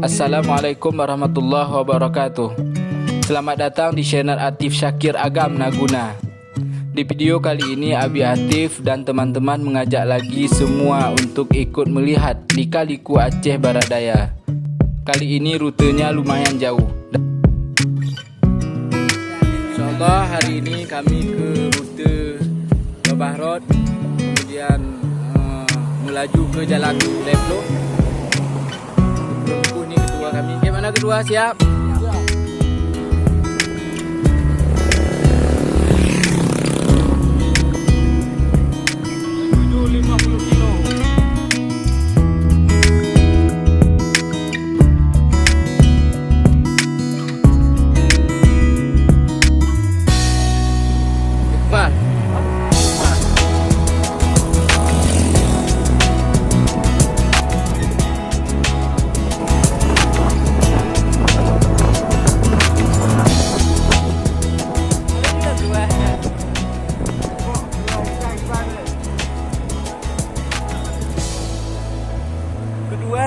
Assalamualaikum warahmatullahi wabarakatuh. Selamat datang di channel Atif Syakir Agam Naguna. Di video kali ini Abi Atif dan teman-teman mengajak lagi semua untuk ikut melihat Lika-Liku Aceh Barat Daya. Kali ini rutenya lumayan jauh. InsyaAllah hari ini kami ke rute Babah Road, kemudian melaju ke Jalan Leplo. Ini ketua kami. Bagaimana kedua, siap?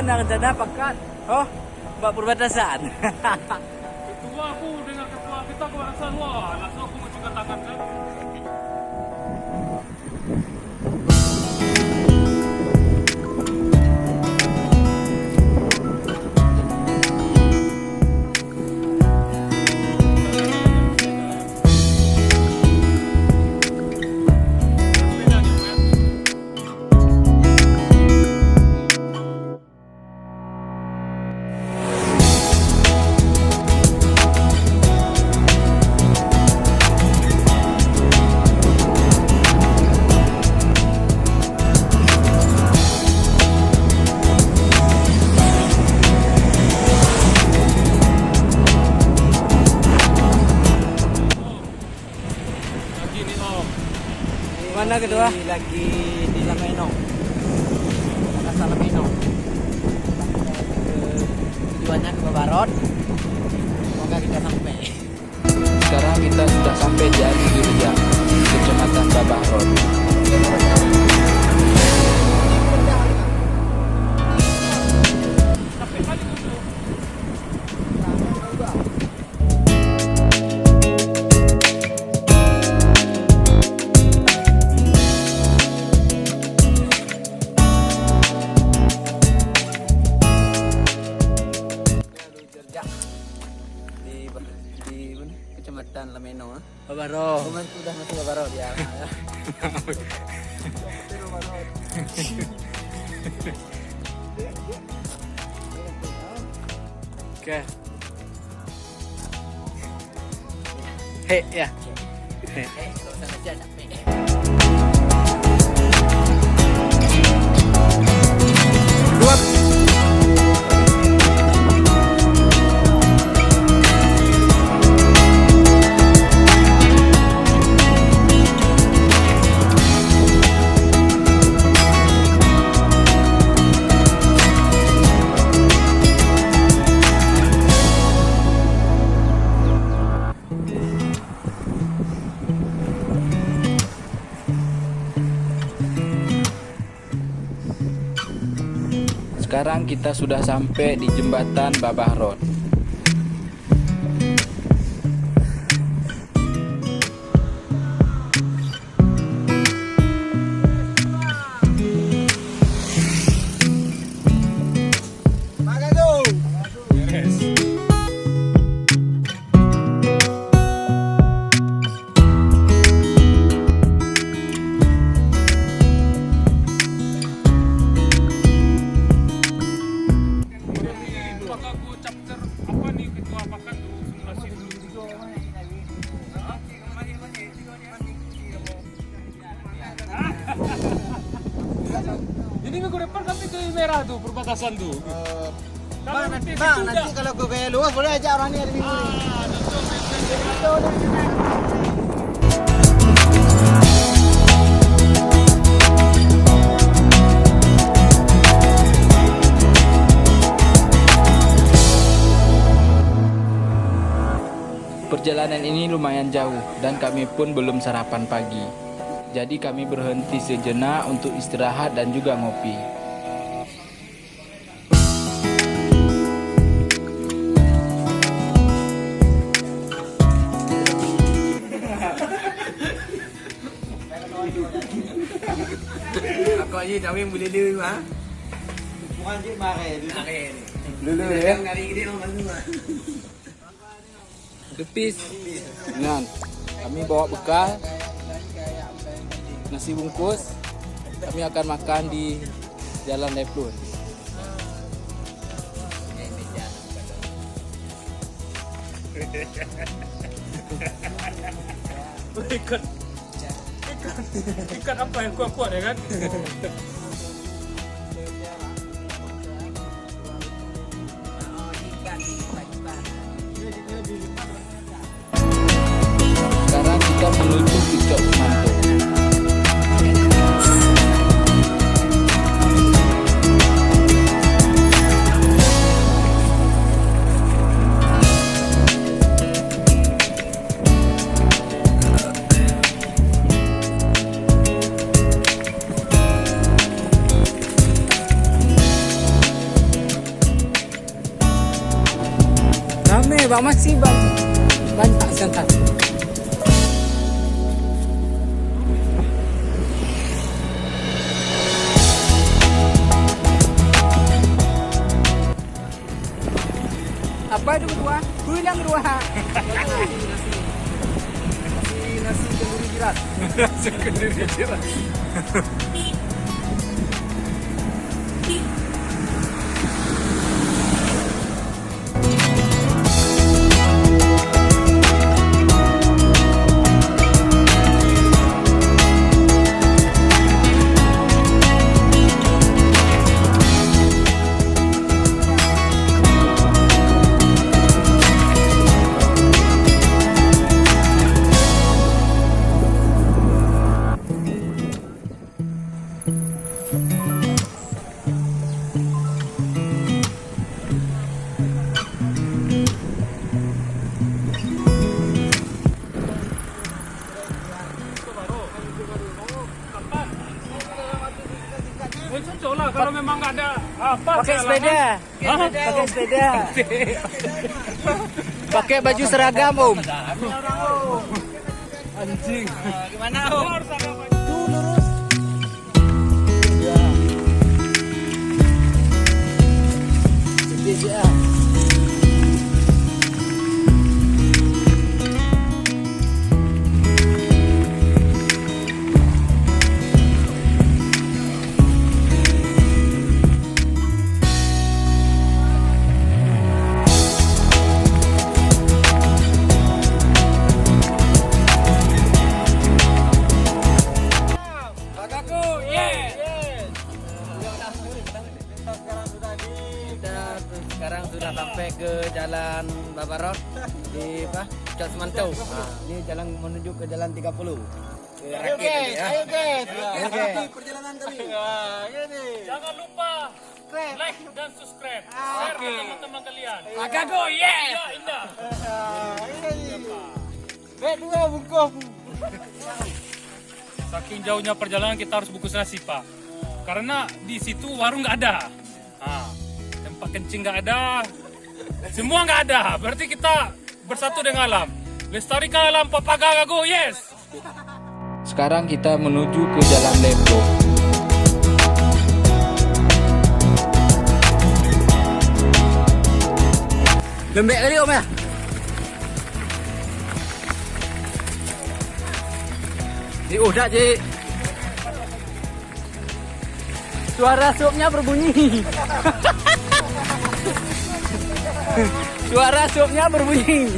Nang dana pakat, oh, buat perbatasan. Ketua aku dengan ketua kita kebangsaan, wah, langsung aku mencuci tangan kan. Mana kedua? Lagi di Lameno. Makassar Lameno. Tujuannya ke Babah Road. Semoga kita sampai. Sekarang kita sudah sampai di Ali Dirja, Kecamatan Babah Road. Kecamatan Lameno. Babah Road. Teman sudah masuk Babah Road ya. Oke. Hei ya. Kalau sana aja capek. Sekarang kita sudah sampai di jembatan Babah Road. Jadi minggu depan kami ke Merah tuh, perbatasan tuh. Nanti kalau gue kayak luas boleh aja orang ini ada minggu ini. Perjalanan ini lumayan jauh dan kami pun belum sarapan pagi. Jadi kami berhenti sejenak untuk istirahat dan juga ngopi. Aku aja cawe yang boleh dia mah. Bukan je mare. Dulu ya. Kali ini nomor 2. Depis. Nah, kami bawa bekal nasi bungkus. Kami akan makan di Jalan Leplun. Ikan apa yang kuat-kuat ya kan? Sekarang kita menuju ke Cok Semanto. Rame bang, masih bang, banyak santai. Apa itu berdua? Pulang berdua. Nasi kenduri jirat. Nasi kenduri jirat. Cocok lah kalau memang nggak ada apa. Pakai sepeda. Pakai sepeda. Pakai baju seragam om. Anjing. Gimana om? Tuh lurus. Ya. Jadi ya. Sekarang sudah sampai ke Jalan Babarot di Cok Semanto. Nah, ini jalan menuju ke Jalan 30. Ke Rakit ya. Ayo guys. Oke. Perjalanan kami. Jangan lupa like dan subscribe. Share ke teman-teman kalian. Agago, yes. Ya, indah. Dua bungkus. Saking jauhnya perjalanan kita harus bungkus nasi pak. Karena di situ warung nggak ada. Tempat kencing nggak ada. Semua nggak ada. Berarti kita bersatu dengan alam. Lestarikan alam Papaga Agago, yes. Sekarang kita menuju ke Jalan Leplun. Lembek kali om ya. Udah Ji. Suara supnya berbunyi. Suara supnya berbunyi.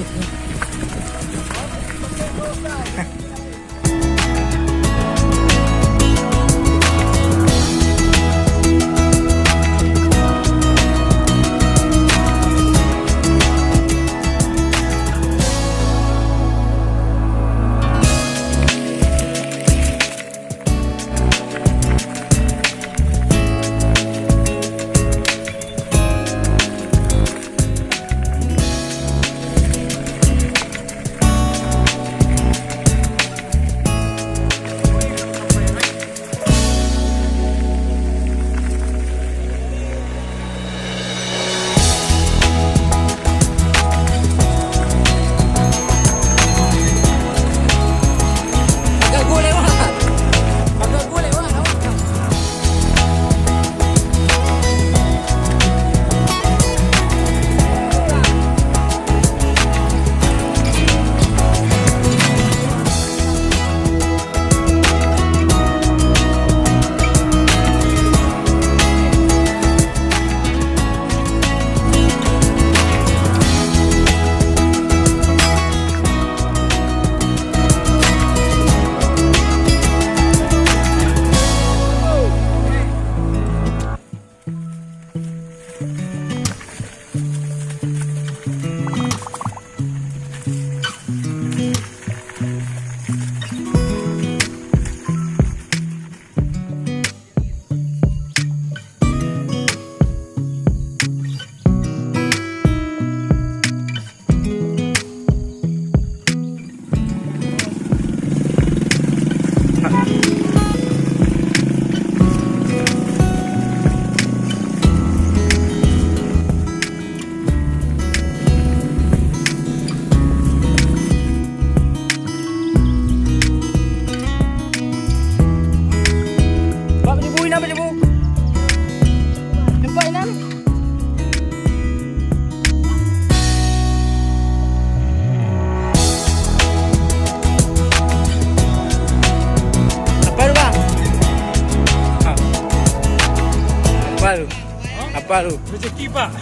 apa lu? Rezeki Pak.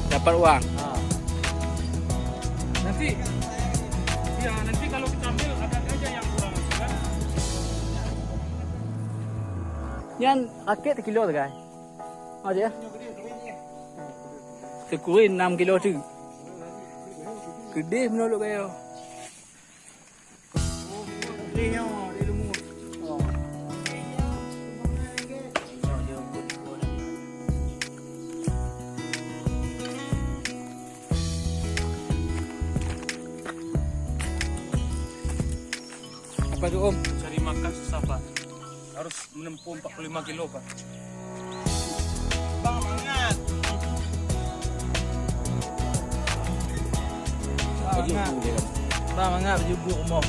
Dapat uang. Nanti ya nanti kalau kita ambil ada aja yang kurang kan. Yan akik kilo tu guys. Ada ya? Sekuin 6 kilo tu. Gede menolak kaya. Gede nya, dia lumut. Apa tu Om? Cari makan susah Pak. Harus menempuh 45 kilo Pak. Bang mangat. Bang mangat berjubuk umur.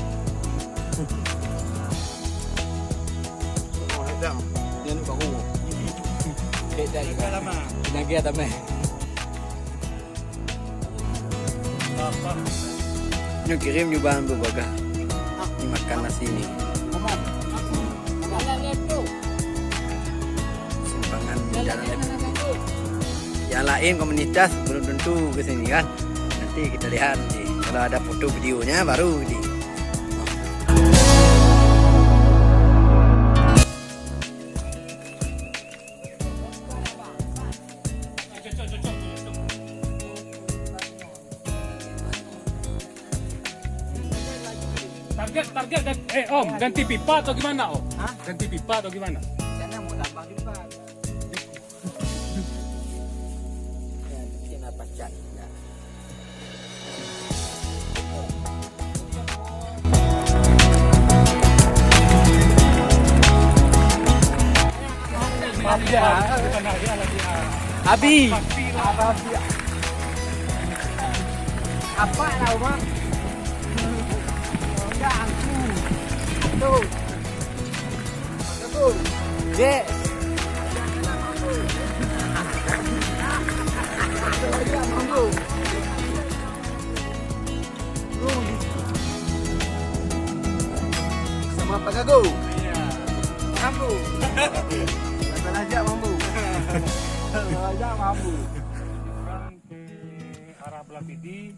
Yan baru. Beda juga. Lama. Lagi ada meh. Apa? Nyo kirim nyo bahan berbagai. Ni makan nasi ni. Simpangan jalan Lepuk. Yang lain komunitas belum tentu ke sini kan. Nanti kita lihat nanti. Kalau ada foto videonya baru di. Target Om, ganti pipa atau gimana Om? Hah? Ganti pipa atau gimana? Karena mau tambah juga. Ya, bikin apa cat. Ya. Abi. Apa lah Bang? Enggak aku. Tuh. Tuh. Yes. Sama Pak Gago. Iya. Mampu. Masalah aja mampu. Masalah aja mampu. Sekarang ke arah Belapidi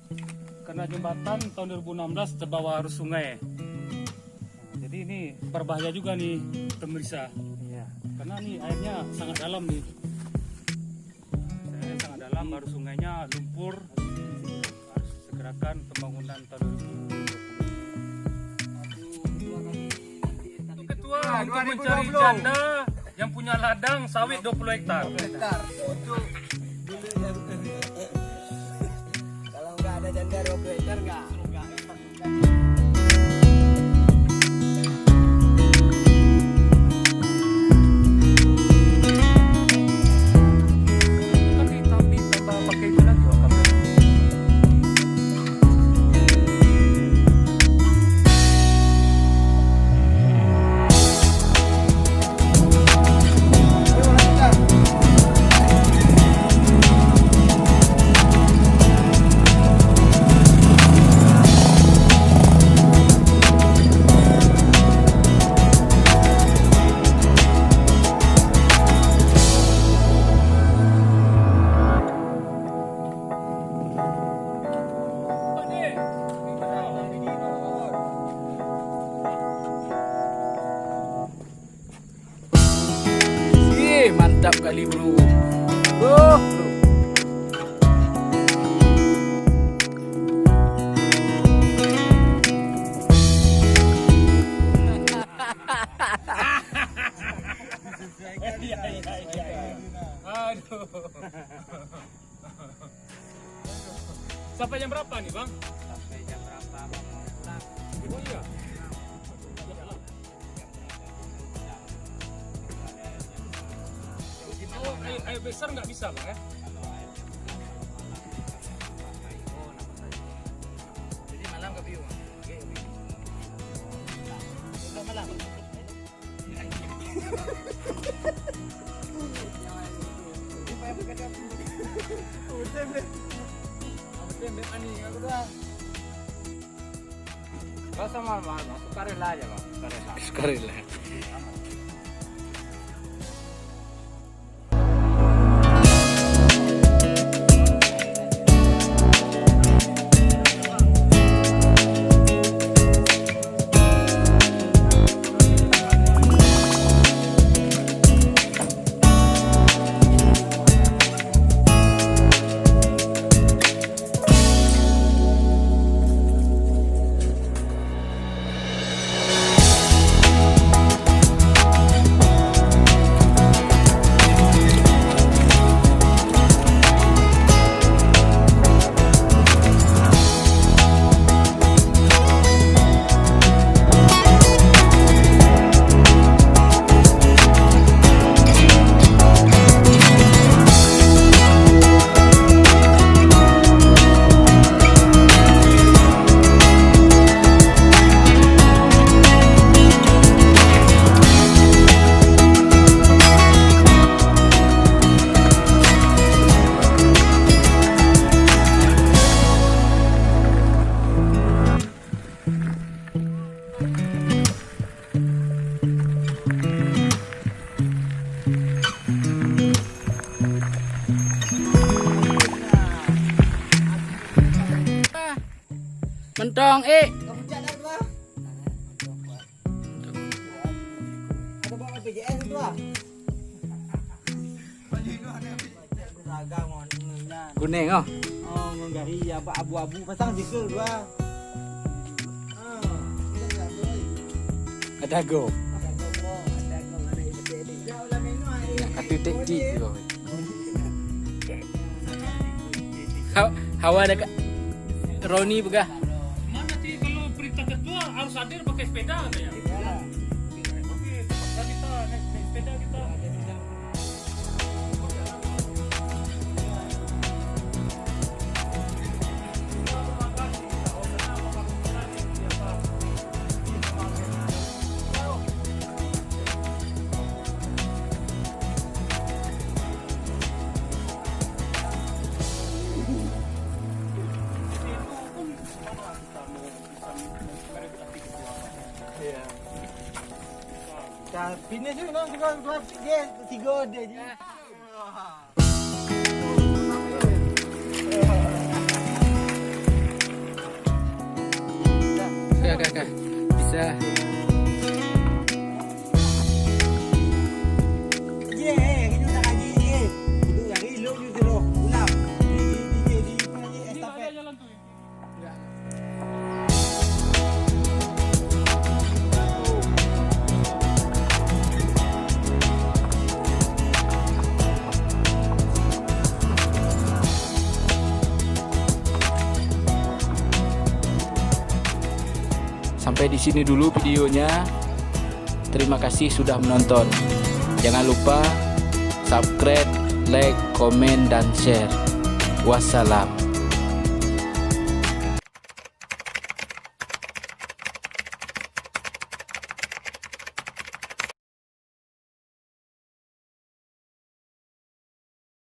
kena jembatan tahun 2016 terbawa arus sungai. Nah, jadi ini berbahaya juga nih pemirsa. Iya. Karena nih airnya sangat dalam nih. Airnya sangat dalam, arus sungainya lumpur. Harus segerakan pembangunan tahun 2020. Ketua untuk mencari 2020. janda yang punya ladang sawit 20 hektar. Bentar. Kalau nggak ada janda 20 hektar nggak. Kan ditambah pakai itu lagi oh, kamera. Mantap kali bro. Bro. Aduh. Sampai jam berapa nih Bang? Sampai jam berapa mau pulang? Oh iya. Oh, air besar nggak bisa Bang ya? Jadi malam ke view. Malam. Gak sama mahal, sukarela aja Bang, sukarela. Sukarela. Mentong, Kemudian ada apa? Ada bawa BPJS itu ah. Dagang monnya. kuning oh. Oh, nggari apa abu-abu pasang stiker gua. Ada go. Katu tekdi. Hawa ada kak. Roni begah. Mana sih kalau perintah ketua harus hadir pakai sepeda katanya. Oke, terpaksa kita naik sepeda kita. Fitness tu nak keluar dia 3 dia je. Kak. Bisa. Ye, kita nak lagi ye. Duduk lagi lu terus. Ulang. Di estafet. Jalan tuh. Sampai di sini dulu videonya. Terima kasih sudah menonton. Jangan lupa subscribe, like, komen, dan share. Wassalam.